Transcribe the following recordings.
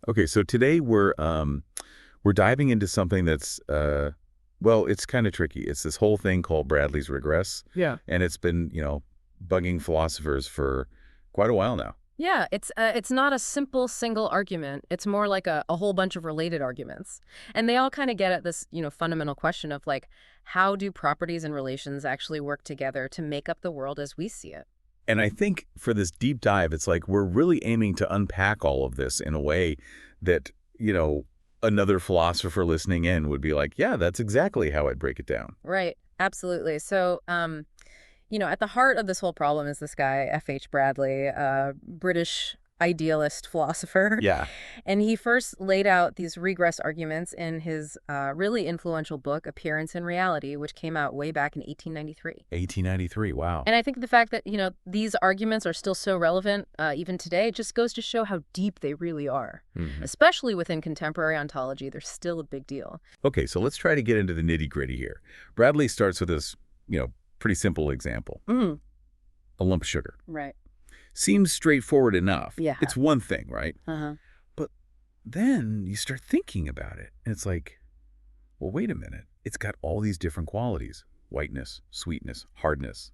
Okay, so today we're diving into something that's well, it's kind of tricky. It's this whole thing called Bradley's regress, Yeah. and it's been, bugging philosophers for quite a while now. Yeah, it's not a simple single argument. It's more like a whole bunch of related arguments. And they all kind of get at this, fundamental question of like, how do properties and relations actually work together to make up the world as we see it? And I think for this deep dive, it's like we're really aiming to unpack all of this in a way that, another philosopher listening in would be like, yeah, that's exactly how I'd break it down. Right. Absolutely. So, at the heart of this whole problem is this guy, F.H. Bradley, a British idealist philosopher. Yeah, And he first laid out these regress arguments in his really influential book, Appearance and Reality, which came out way back in 1893. 1893. Wow. And I think the fact that, these arguments are still so relevant even today just goes to show how deep they really are. Mhm. Especially within contemporary ontology, they're still a big deal. Okay, so let's try to get into the nitty-gritty here. Bradley starts with this, pretty simple example, Mm, a lump of sugar. right. Seems straightforward enough. Yeah. It's one thing, right? Uh-huh. But then you start thinking about it, and it's like, well, wait a minute. It's got all these different qualities: whiteness, sweetness, hardness.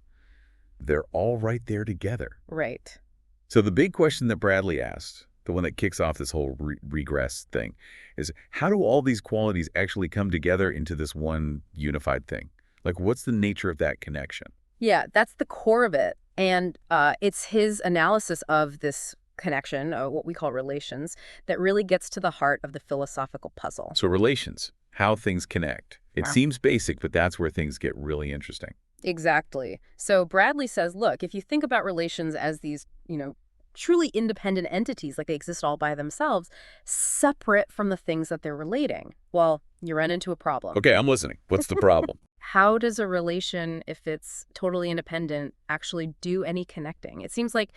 They're all right there together. Right. So the big question that Bradley asked, the one that kicks off this whole regress thing, is how do all these qualities actually come together into this one unified thing? Like, what's the nature of that connection? Yeah, that's the core of it. And it's his analysis of this connection, what we call relations, that really gets to the heart of the philosophical puzzle. So relations, how things connect. It Wow. seems basic, but that's where things get really interesting. Exactly. So Bradley says, look, if you think about relations as these, truly independent entities, like they exist all by themselves, separate from the things that they're relating, well, you run into a problem. Okay, I'm listening. What's the problem? How does a relation, if it's totally independent, actually do any connecting? It seems like,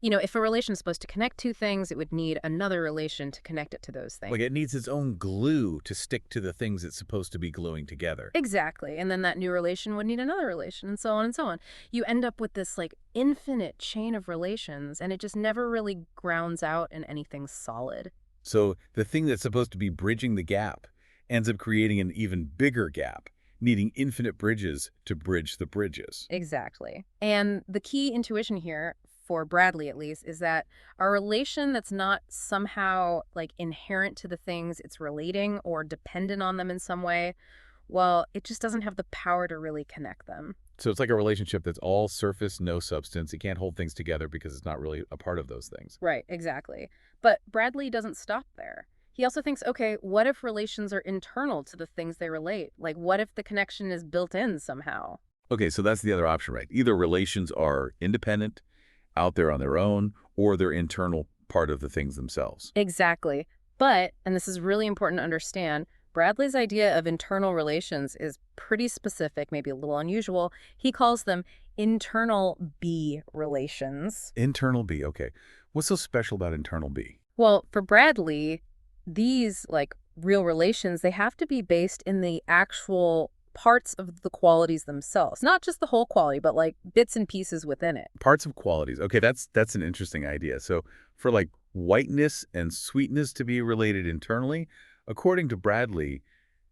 if a relation is supposed to connect two things, it would need another relation to connect it to those Like things. it needs its own glue to stick to the things it's supposed to be gluing together. Exactly. And then that new relation would need another relation, and so on and so on. You end up with this like infinite chain of relations, and it just never really grounds out in anything solid. So the thing that's supposed to be bridging the gap ends up creating an even bigger gap, needing infinite bridges to bridge the bridges. Exactly. And the key intuition here, for Bradley at least, is that a relation that's not somehow like inherent to the things it's relating or dependent on them in some way, well, it just doesn't have the power to really connect them. So it's like a relationship that's all surface, no substance. It can't hold things together because it's not really a part of those things. Right, exactly. But Bradley doesn't stop there. He also thinks, okay, what if relations are internal to the things they relate? Like, what if the connection is built in somehow? Okay, so that's the other option, right? Either relations are independent, out there on their own, or they're internal part of the things themselves. Exactly. But, and this is really important to understand, Bradley's idea of internal relations is pretty specific, maybe a little unusual. He calls them internal B relations. Internal B, okay. What's so special about internal B? Well, for Bradley, these like real relations, they have to be based in the actual parts of the qualities themselves, not just the whole quality, but like bits and pieces within it. Parts of qualities. Okay, that's an interesting idea. So for like whiteness and sweetness to be related internally, according to Bradley,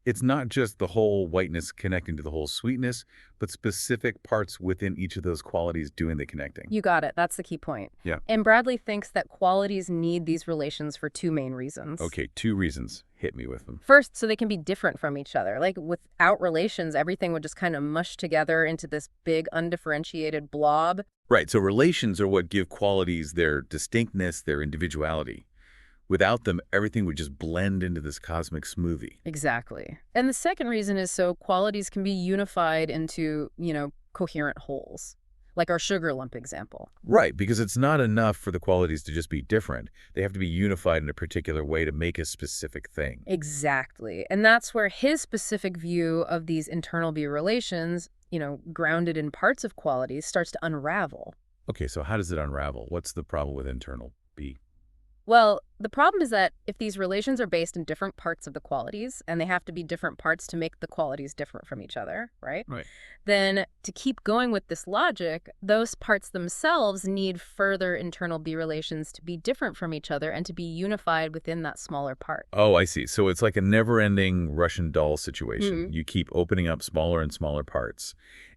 it's not just the whole whiteness connecting to the whole sweetness, but specific parts within each of those qualities doing the connecting. You got it. That's the key point. Yeah. And Bradley thinks that qualities need these relations for two main reasons. Okay, two reasons. Hit me with them. First, so they can be different from each other. Like without relations, everything would just kind of mush together into this big undifferentiated blob. Right, so relations are what give qualities their distinctness, their individuality. Without them, everything would just blend into this cosmic smoothie. Exactly. And the second reason is so qualities can be unified into, coherent wholes, like our sugar lump example. Right, because it's not enough for the qualities to just be different. They have to be unified in a particular way to make a specific thing. Exactly. And that's where his specific view of these internal B relations, grounded in parts of qualities, starts to unravel. Okay, so how does it unravel? What's the problem with internal B? Well, the problem is that if these relations are based in different parts of the qualities, and they have to be different parts to make the qualities different from each other, right? Right. Then to keep going with this logic, those parts themselves need further internal B relations to be different from each other and to be unified within that smaller part. Oh, I see. So it's like a never-ending Russian doll situation. Hmm. You keep opening up smaller and smaller parts,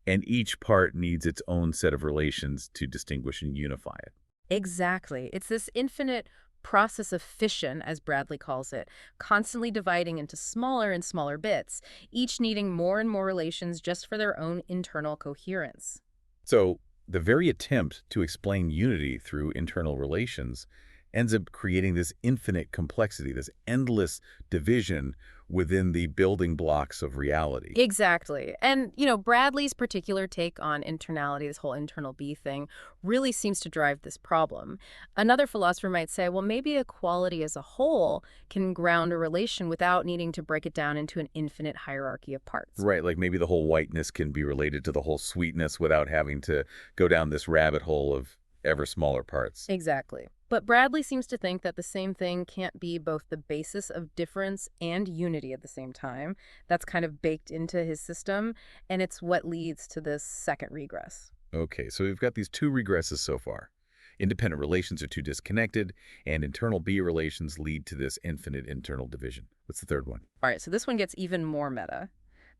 and each part needs its own set of relations to distinguish and unify it. Exactly. It's this infinite process of fission, as Bradley calls it, constantly dividing into smaller and smaller bits, each needing more and more relations just for their own internal coherence. So the very attempt to explain unity through internal relations ends up creating this infinite complexity, this endless division within the building blocks of reality. Exactly. And, Bradley's particular take on internality, this whole internal B thing, really seems to drive this problem. Another philosopher might say, well, maybe a quality as a whole can ground a relation without needing to break it down into an infinite hierarchy of parts. Right, like maybe the whole whiteness can be related to the whole sweetness without having to go down this rabbit hole of ever smaller parts. Exactly. But Bradley seems to think that the same thing can't be both the basis of difference and unity at the same time. That's kind of baked into his system, and it's what leads to this second regress. Okay, so we've got these two regresses so far. Independent relations are too disconnected, and internal B relations lead to this infinite internal division. What's the third one? All right, so this one gets even more meta.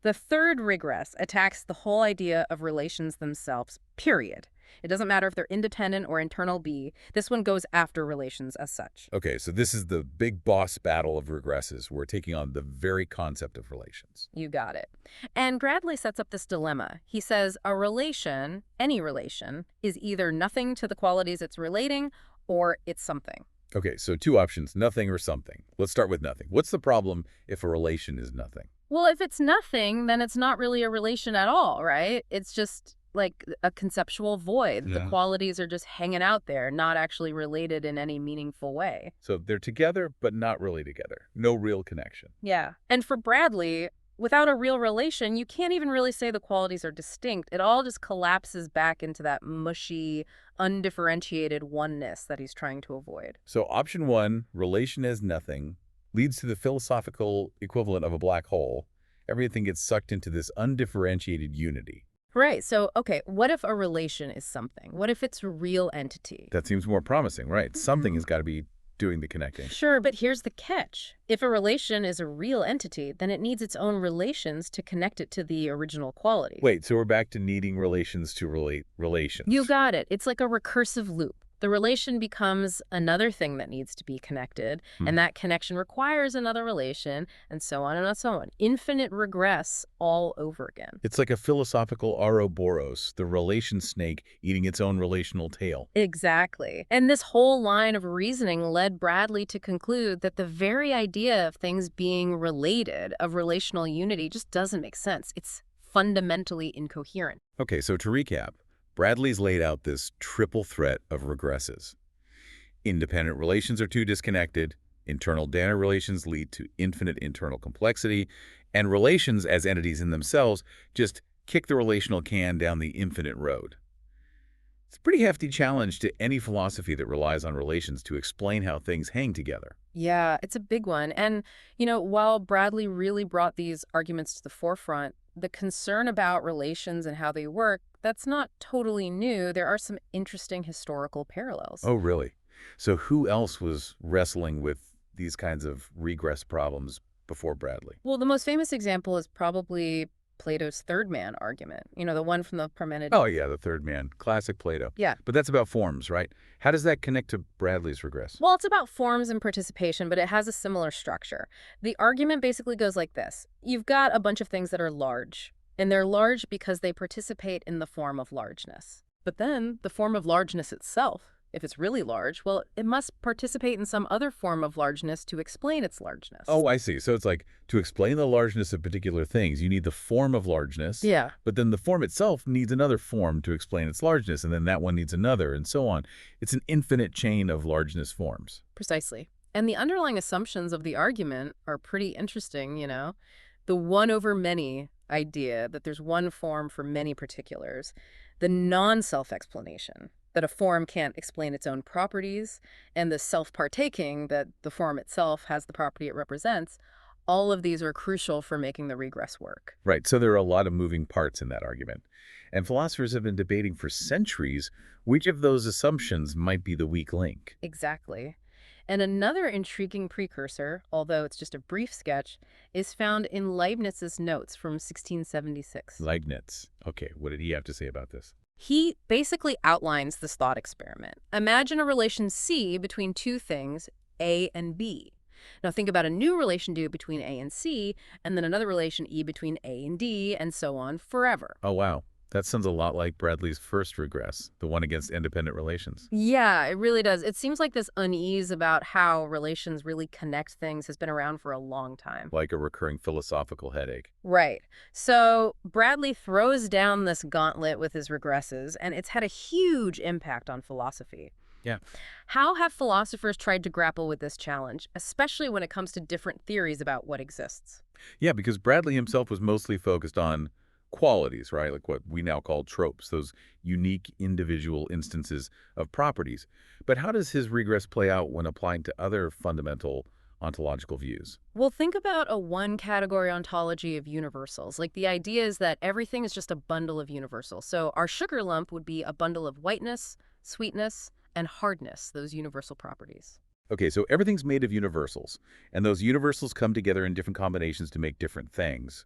The third regress attacks the whole idea of relations themselves, period. It doesn't matter if they're independent or internal B. This one goes after relations as such. Okay, so this is the big boss battle of regresses. We're taking on the very concept of relations. You got it. And Bradley sets up this dilemma. He says a relation, any relation, is either nothing to the qualities it's relating or it's something. Okay, so two options, nothing or something. Let's start with nothing. What's the problem if a relation is nothing? Well, if it's nothing, then it's not really a relation at all, right? It's just like a conceptual void. The Yeah. qualities are just hanging out there, not actually related in any meaningful way. So they're together, but not really together. No real connection. Yeah. And for Bradley, without a real relation, you can't even really say the qualities are distinct. It all just collapses back into that mushy, undifferentiated oneness that he's trying to avoid. So option one, relation as nothing, leads to the philosophical equivalent of a black hole. Everything gets sucked into this undifferentiated unity. Right. So, okay, what if a relation is something? What if it's a real entity? That seems more promising, right? Something has got to be doing the connecting. Sure, but here's the catch. If a relation is a real entity, then it needs its own relations to connect it to the original quality. Wait, so we're back to needing relations to relate You relations. got it. It's like a recursive loop. The relation becomes another thing that needs to be connected, Hmm. and that connection requires another relation, and so on and so on. Infinite regress all over again. It's like a philosophical Ouroboros, the relation snake eating its own relational tail. Exactly. And this whole line of reasoning led Bradley to conclude that the very idea of things being related, of relational unity, just doesn't make sense. It's fundamentally incoherent. Okay, so to recap, Bradley's laid out this triple threat of regresses. Independent relations are too disconnected, internal data relations lead to infinite internal complexity, and relations as entities in themselves just kick the relational can down the infinite road. It's a pretty hefty challenge to any philosophy that relies on relations to explain how things hang together. Yeah, it's a big one. And, while Bradley really brought these arguments to the forefront, the concern about relations and how they work, that's not totally new. There are some interesting historical parallels. Oh, really? So who else was wrestling with these kinds of regress problems before Bradley? Well, the most famous example is probably Plato's third man argument, the one from the Parmenides. Oh, yeah, the third man. Classic Plato. Yeah. But that's about forms, right? How does that connect to Bradley's regress? Well, it's about forms and participation, but it has a similar structure. The argument basically goes like this. You've got a bunch of things that are large, and they're large because they participate in the form of largeness. But then the form of largeness itself, if it's really large, well, it must participate in some other form of largeness to explain its largeness. Oh, I see. So it's like to explain the largeness of particular things, you need the form of largeness, Yeah. but then the form itself needs another form to explain its largeness, and then that one needs another, and so on. It's an infinite chain of largeness forms. Precisely. And the underlying assumptions of the argument are pretty interesting. The one over many idea that there's one form for many particulars, the non-self explanation, that a form can't explain its own properties, and the self-partaking that the form itself has the property it represents, all of these are crucial for making the regress work. Right, so there are a lot of moving parts in that argument. And philosophers have been debating for centuries which of those assumptions might be the weak link. Exactly. And another intriguing precursor, although it's just a brief sketch, is found in Leibniz's notes from 1676. Leibniz. Okay, what did he have to say about this? He basically outlines this thought experiment. Imagine a relation C between two things, A and B. Now think about a new relation D between A and C, and then another relation E between A and D, and so on forever. Oh, wow. That sounds a lot like Bradley's first regress, the one against independent relations. Yeah, it really does. It seems like this unease about how relations really connect things has been around for a long time. Like a recurring philosophical headache. Right. So Bradley throws down this gauntlet with his regresses, and it's had a huge impact on philosophy. Yeah. How have philosophers tried to grapple with this challenge, especially when it comes to different theories about what exists? Yeah, because Bradley himself was mostly focused on qualities, right? Like what we now call tropes, those unique individual instances of properties. But how does his regress play out when applied to other fundamental ontological views? Well, think about a one-category ontology of universals. Like the idea is that everything is just a bundle of universals. So our sugar lump would be a bundle of whiteness, sweetness, and hardness, those universal properties. Okay, so everything's made of universals, and those universals come together in different combinations to make different things.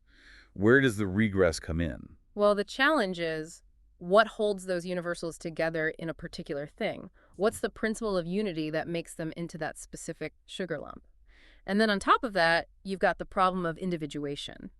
Where does the regress come in? Well, the challenge is what holds those universals together in a particular thing? What's the principle of unity that makes them into that specific sugar lump? And then on top of that, you've got the problem of individuation.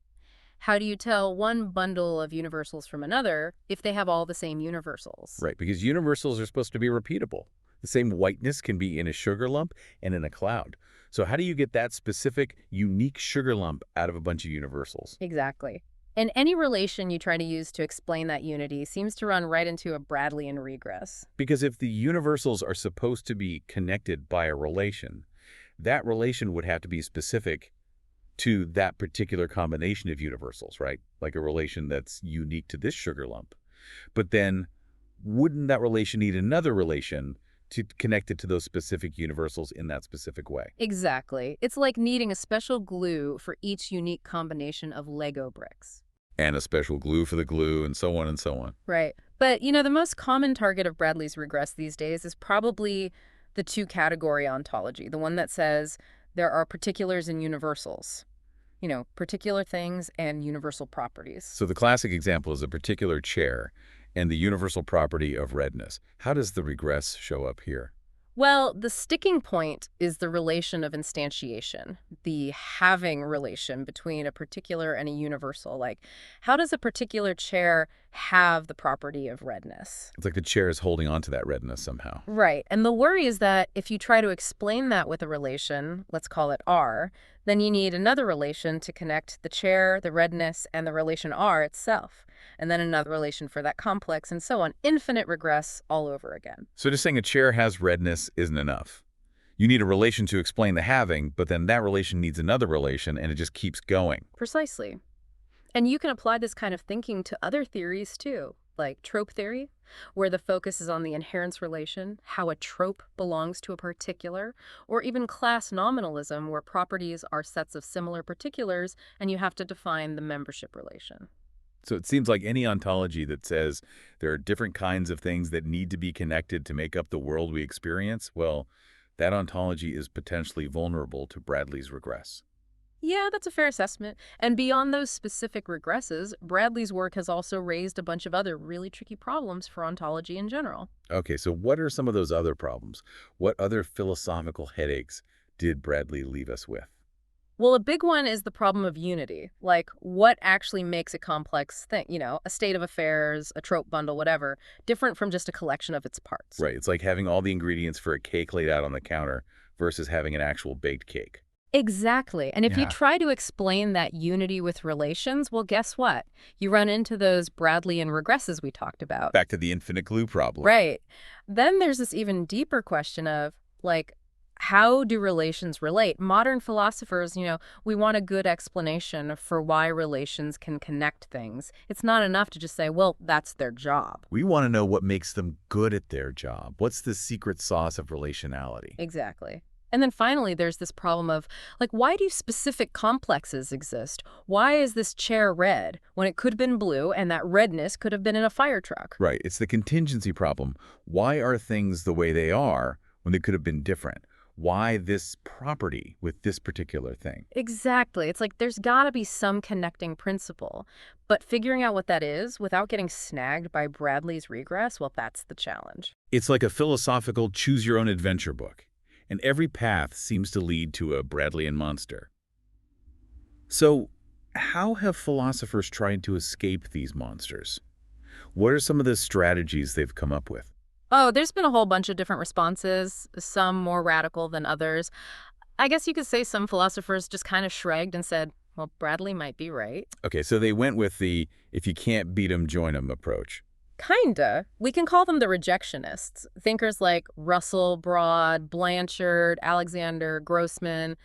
How do you tell one bundle of universals from another if they have all the same universals? Right, because universals are supposed to be repeatable. The same whiteness can be in a sugar lump and in a cloud. So how do you get that specific, unique sugar lump out of a bunch of universals? Exactly. And any relation you try to use to explain that unity seems to run right into a Bradleyan regress. Because if the universals are supposed to be connected by a relation, that relation would have to be specific to that particular combination of universals, right? Like a relation that's unique to this sugar lump. But then wouldn't that relation need another relation to connect it to those specific universals in that specific way? Exactly. It's like needing a special glue for each unique combination of Lego bricks. And a special glue for the glue and so on and so on. Right. But, you know, the most common target of Bradley's regress these days is probably the two-category ontology, the one that says there are particulars and universals. You know, particular things and universal properties. So the classic example is a particular chair and the universal property of redness. How does the regress show up here? Well, the sticking point is the relation of instantiation, the having relation between a particular and a universal. Like, how does a particular chair have the property of redness? It's like the chair is holding on to that redness somehow. Right. And the worry is that if you try to explain that with a relation, let's call it R, then you need another relation to connect the chair, the redness, and the relation R itself. And then another relation for that complex, and so on. Infinite regress all over again. So just saying a chair has redness isn't enough. You need a relation to explain the having, but then that relation needs another relation, and it just keeps going. Precisely. And you can apply this kind of thinking to other theories too, like trope theory, where the focus is on the inherence relation, how a trope belongs to a particular, or even class nominalism, where properties are sets of similar particulars and you have to define the membership relation. So it seems like any ontology that says there are different kinds of things that need to be connected to make up the world we experience, well, that ontology is potentially vulnerable to Bradley's regress. Yeah, that's a fair assessment. And beyond those specific regresses, Bradley's work has also raised a bunch of other really tricky problems for ontology in general. Okay, so what are some of those other problems? What other philosophical headaches did Bradley leave us with? Well, a big one is the problem of unity. Like, what actually makes a complex thing, you know, a state of affairs, a trope bundle, whatever, different from just a collection of its parts. Right, it's like having all the ingredients for a cake laid out on the counter versus having an actual baked cake. Exactly. And if you Yeah. try to explain that unity with relations, well, guess what? You run into those Bradleyan regresses we talked about. Back to the infinite glue problem. Right. Then there's this even deeper question of, like, How do relations relate? Modern philosophers, we want a good explanation for why relations can connect things. It's not enough to just say, well, that's their job. We want to know what makes them good at their job. What's the secret sauce of relationality? Exactly. And then finally, there's this problem of, like, why do specific complexes exist? Why is this chair red when it could have been blue and that redness could have been in a fire truck? Right. It's the contingency problem. Why are things the way they are when they could have been different? Why this property with this particular thing? Exactly. It's like there's got to be some connecting principle. But figuring out what that is without getting snagged by Bradley's regress, well, that's the challenge. It's like a philosophical choose-your-own-adventure book, and every path seems to lead to a Bradleyan monster. So, how have philosophers tried to escape these monsters? What are some of the strategies they've come up with? Oh, there's been a whole bunch of different responses, some more radical than others. I guess you could say some philosophers just kind of shrugged and said, well, Bradley might be right. Okay, so they went with the if you can't beat 'em, join 'em approach. Kinda. We can call them the rejectionists. Thinkers like Russell, Broad, Blanchard, Alexander, Grossman.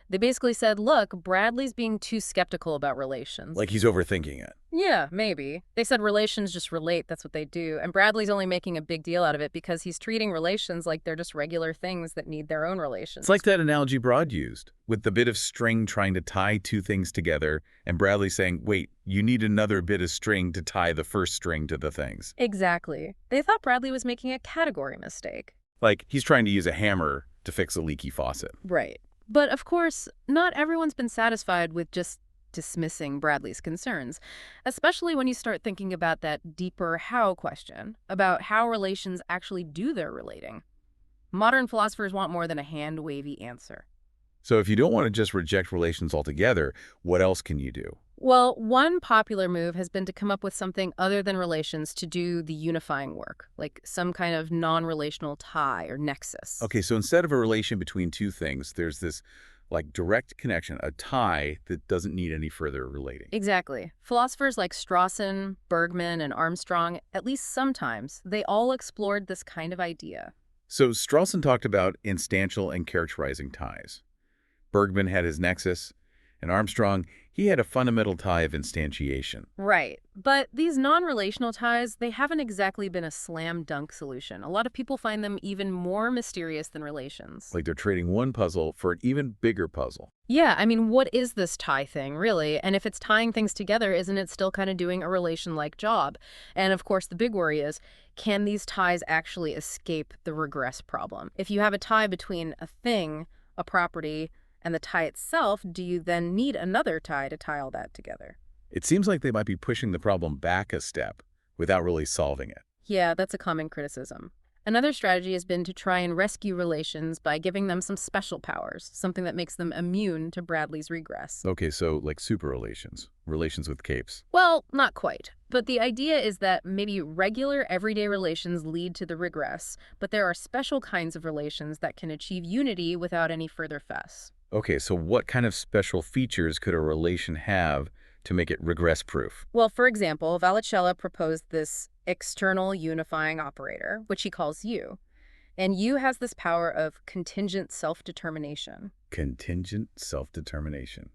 They basically said, look, Bradley's being too skeptical about relations. Like he's overthinking it. Yeah, maybe. They said relations just relate, that's what they do. And Bradley's only making a big deal out of it because he's treating relations like they're just regular things that need their own relations. It's like that analogy Broad used, with the bit of string trying to tie two things together, and Bradley saying, wait, you need another bit of string to tie the first string to the things. Exactly. They thought Bradley was making a category mistake. Like he's trying to use a hammer to fix a leaky faucet. Right. But of course, not everyone's been satisfied with just dismissing Bradley's concerns, especially when you start thinking about that deeper how question, about how relations actually do their relating. Modern philosophers want more than a hand-wavy answer. So if you don't want to just reject relations altogether, what else can you do? Well, one popular move has been to come up with something other than relations to do the unifying work, like some kind of non-relational tie or nexus. Okay, so instead of a relation between two things, there's this like direct connection, a tie that doesn't need any further relating. Exactly. Philosophers like Strawson, Bergman, and Armstrong, at least sometimes, they all explored this kind of idea. So Strawson talked about instantial and characterizing ties. Bergman had his nexus, and Armstrong, he had a fundamental tie of instantiation. Right. But these non-relational ties, they haven't exactly been a slam dunk solution. A lot of people find them even more mysterious than relations. Like they're trading one puzzle for an even bigger puzzle. Yeah, I mean, what is this tie thing, really? And if it's tying things together, isn't it still kind of doing a relation-like job? And of course, the big worry is, can these ties actually escape the regress problem? If you have a tie between a thing, a property, and the tie itself, do you then need another tie to tie all that together? It seems like they might be pushing the problem back a step without really solving it. Yeah, that's a common criticism. Another strategy has been to try and rescue relations by giving them some special powers, something that makes them immune to Bradley's regress. Okay, so like super relations, relations with capes. Well, not quite. But the idea is that maybe regular everyday relations lead to the regress, but there are special kinds of relations that can achieve unity without any further fuss. Okay, so what kind of special features could a relation have to make it regress-proof? Well, for example, Vallicella proposed this external unifying operator, which he calls U. And U has this power of contingent self-determination. Contingent self-determination.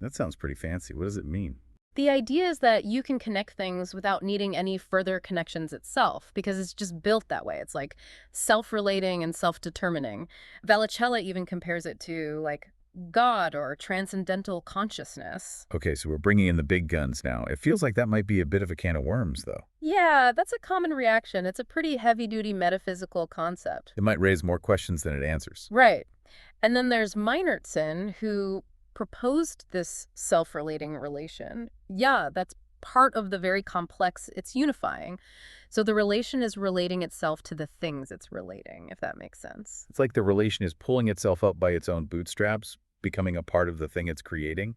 That sounds pretty fancy. What does it mean? The idea is that you can connect things without needing any further connections itself, because it's just built that way. It's like self-relating and self-determining. Vallicella even compares it to, like, God or transcendental consciousness. Okay, so we're bringing in the big guns now. It feels like that might be a bit of a can of worms, though. Yeah, that's a common reaction. It's a pretty heavy-duty metaphysical concept. It might raise more questions than it answers. Right. And then there's Meinertson, who proposed this self-relating relation. Yeah, that's part of the very complex, it's unifying. So the relation is relating itself to the things it's relating, if that makes sense. It's like the relation is pulling itself up by its own bootstraps, becoming a part of the thing it's creating.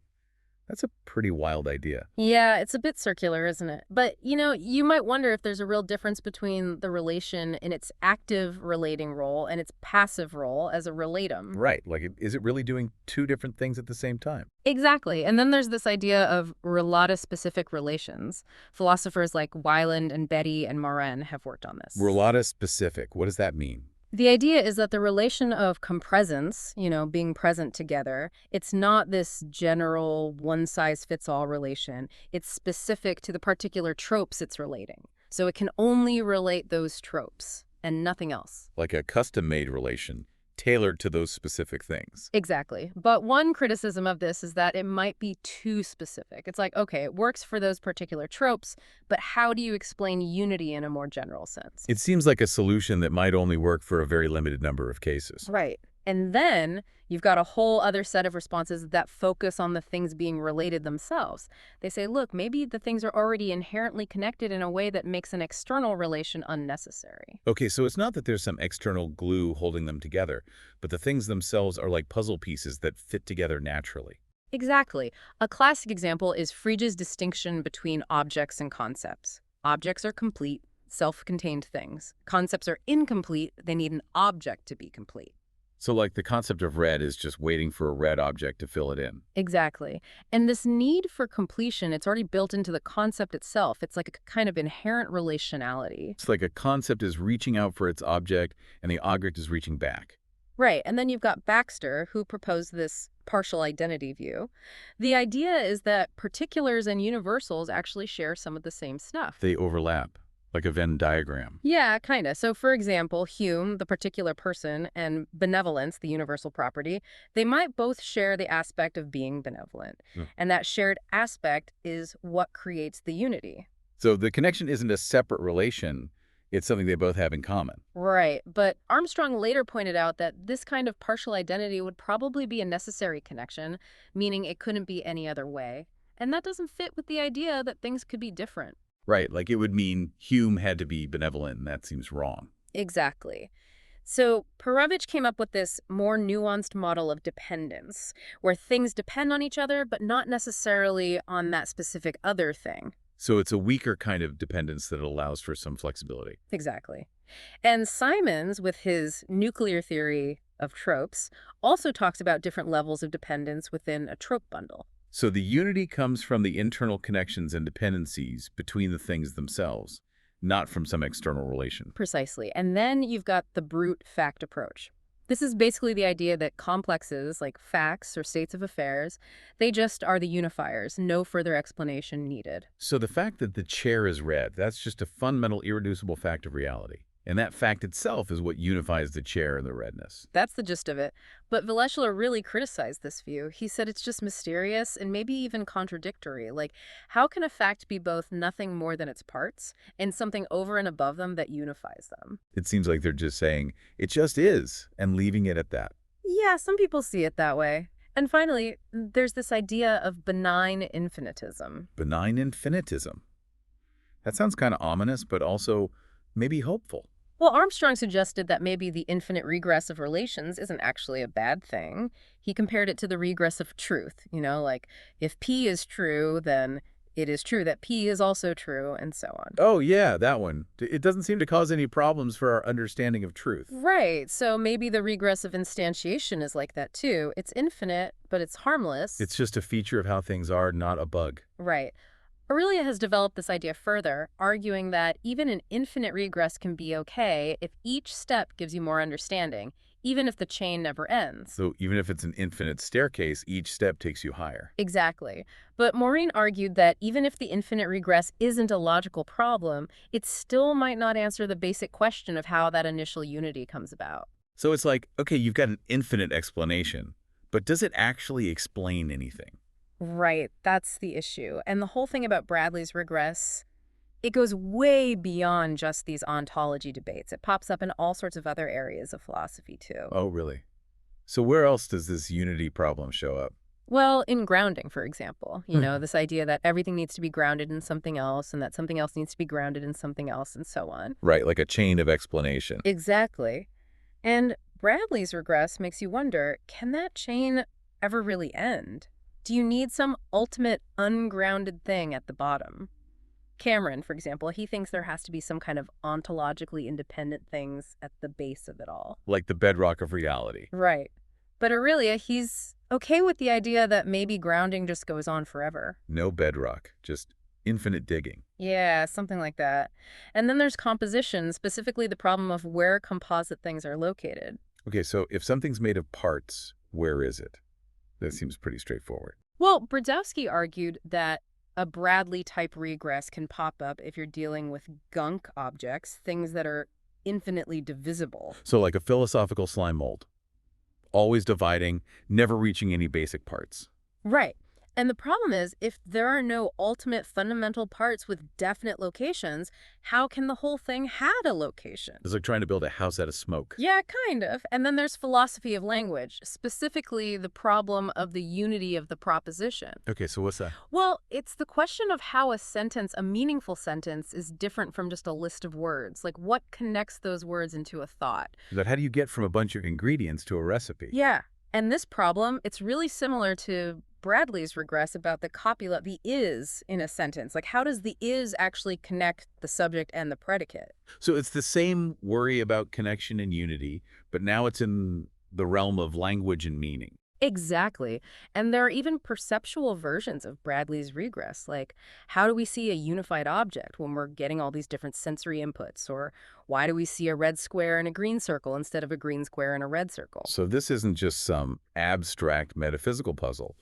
That's a pretty wild idea. Yeah, it's a bit circular, isn't it? But, you might wonder if there's a real difference between the relation in its active relating role and its passive role as a relatum. Right, like is it really doing two different things at the same time? Exactly. And then there's this idea of relata-specific relations. Philosophers like Weiland and Betty and Morin have worked on this. Relata specific, what does that mean? The idea is that the relation of compresence, being present together, it's not this general one-size-fits-all relation. It's specific to the particular tropes it's relating. So it can only relate those tropes and nothing else. Like a custom-made relation, tailored to those specific things. Exactly. But one criticism of this is that it might be too specific. It's like, okay, it works for those particular tropes, but how do you explain unity in a more general sense? It seems like a solution that might only work for a very limited number of cases. Right. And then you've got a whole other set of responses that focus on the things being related themselves. They say, look, maybe the things are already inherently connected in a way that makes an external relation unnecessary. Okay, so it's not that there's some external glue holding them together, but the things themselves are like puzzle pieces that fit together naturally. Exactly. A classic example is Frege's distinction between objects and concepts. Objects are complete, self-contained things. Concepts are incomplete, they need an object to be complete. So like the concept of red is just waiting for a red object to fill it in. Exactly. And this need for completion, it's already built into the concept itself. It's like a kind of inherent relationality. It's like a concept is reaching out for its object and the object is reaching back. Right. And then you've got Baxter, who proposed this partial identity view. The idea is that particulars and universals actually share some of the same stuff. They overlap, like a Venn diagram. Yeah, kind of. So, for example, Hume, the particular person, and benevolence, the universal property, they might both share the aspect of being benevolent. Hmm. And that shared aspect is what creates the unity. So the connection isn't a separate relation, it's something they both have in common. Right. But Armstrong later pointed out that this kind of partial identity would probably be a necessary connection, meaning it couldn't be any other way. And that doesn't fit with the idea that things could be different. Right, like it would mean Hume had to be benevolent, and that seems wrong. Exactly. So Perovich came up with this more nuanced model of dependence, where things depend on each other, but not necessarily on that specific other thing. So it's a weaker kind of dependence that allows for some flexibility. Exactly. And Simons, with his nuclear theory of tropes, also talks about different levels of dependence within a trope bundle. So the unity comes from the internal connections and dependencies between the things themselves, not from some external relation. Precisely. And then you've got the brute fact approach. This is basically the idea that complexes, like facts or states of affairs, they just are the unifiers, no further explanation needed. So the fact that the chair is red, that's just a fundamental, irreducible fact of reality. And that fact itself is what unifies the chair and the redness. That's the gist of it. But Veleshler really criticized this view. He said it's just mysterious and maybe even contradictory. Like, how can a fact be both nothing more than its parts and something over and above them that unifies them? It seems like they're just saying, it just is, and leaving it at that. Yeah, some people see it that way. And finally, there's this idea of benign infinitism. Benign infinitism. That sounds kind of ominous, but also maybe hopeful. Well, Armstrong suggested that maybe the infinite regress of relations isn't actually a bad thing. He compared it to the regress of truth. Like if P is true, then it is true that P is also true, and so on. Oh, yeah, that one. It doesn't seem to cause any problems for our understanding of truth. Right. So maybe the regress of instantiation is like that, too. It's infinite, but it's harmless. It's just a feature of how things are, not a bug. Right. Aurelia has developed this idea further, arguing that even an infinite regress can be okay if each step gives you more understanding, even if the chain never ends. So even if it's an infinite staircase, each step takes you higher. Exactly. But Maureen argued that even if the infinite regress isn't a logical problem, it still might not answer the basic question of how that initial unity comes about. So it's like, okay, you've got an infinite explanation, but does it actually explain anything? Right, that's the issue. And the whole thing about Bradley's regress, it goes way beyond just these ontology debates. It pops up in all sorts of other areas of philosophy, too. Oh, really? So where else does this unity problem show up? Well, in grounding, for example, this idea that everything needs to be grounded in something else and that something else needs to be grounded in something else and so on. Right, like a chain of explanation. Exactly. And Bradley's regress makes you wonder, can that chain ever really end? Do you need some ultimate ungrounded thing at the bottom? Cameron, for example, he thinks there has to be some kind of ontologically independent things at the base of it all. Like the bedrock of reality. Right. But Aurelia, he's okay with the idea that maybe grounding just goes on forever. No bedrock, just infinite digging. Yeah, something like that. And then there's composition, specifically the problem of where composite things are located. Okay, so if something's made of parts, where is it? That seems pretty straightforward. Well, Brodowski argued that a Bradley-type regress can pop up if you're dealing with gunk objects, things that are infinitely divisible. So like a philosophical slime mold, always dividing, never reaching any basic parts. Right. And the problem is, if there are no ultimate fundamental parts with definite locations, how can the whole thing had a location? It's like trying to build a house out of smoke. Yeah, kind of. And then there's philosophy of language, specifically the problem of the unity of the proposition. Okay, so what's that? Well, it's the question of how a sentence, a meaningful sentence, is different from just a list of words. Like, what connects those words into a thought? That how do you get from a bunch of ingredients to a recipe? Yeah. And this problem, it's really similar to Bradley's regress about the copula, the is in a sentence. Like, how does the is actually connect the subject and the predicate? So it's the same worry about connection and unity, but now it's in the realm of language and meaning. Exactly. And there are even perceptual versions of Bradley's regress, like how do we see a unified object when we're getting all these different sensory inputs? Or why do we see a red square in a green circle instead of a green square in a red circle? So this isn't just some abstract metaphysical puzzle.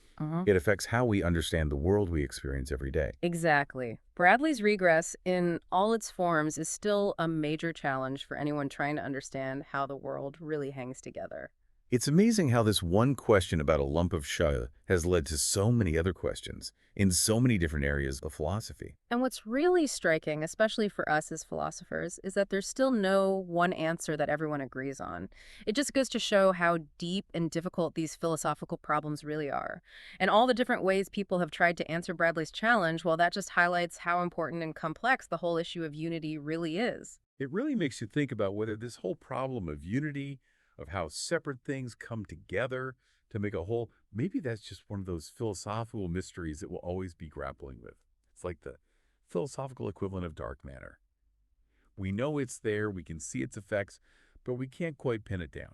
It affects how we understand the world we experience every day. Exactly. Bradley's regress, in all its forms, is still a major challenge for anyone trying to understand how the world really hangs together. It's amazing how this one question about a lump of shell has led to so many other questions in so many different areas of philosophy. And what's really striking, especially for us as philosophers, is that there's still no one answer that everyone agrees on. It just goes to show how deep and difficult these philosophical problems really are. And all the different ways people have tried to answer Bradley's challenge, well, that just highlights how important and complex the whole issue of unity really is. It really makes you think about whether this whole problem of unity, of how separate things come together to make a whole, maybe that's just one of those philosophical mysteries that we'll always be grappling with. It's like the philosophical equivalent of dark matter. We know it's there, we can see its effects, but we can't quite pin it down.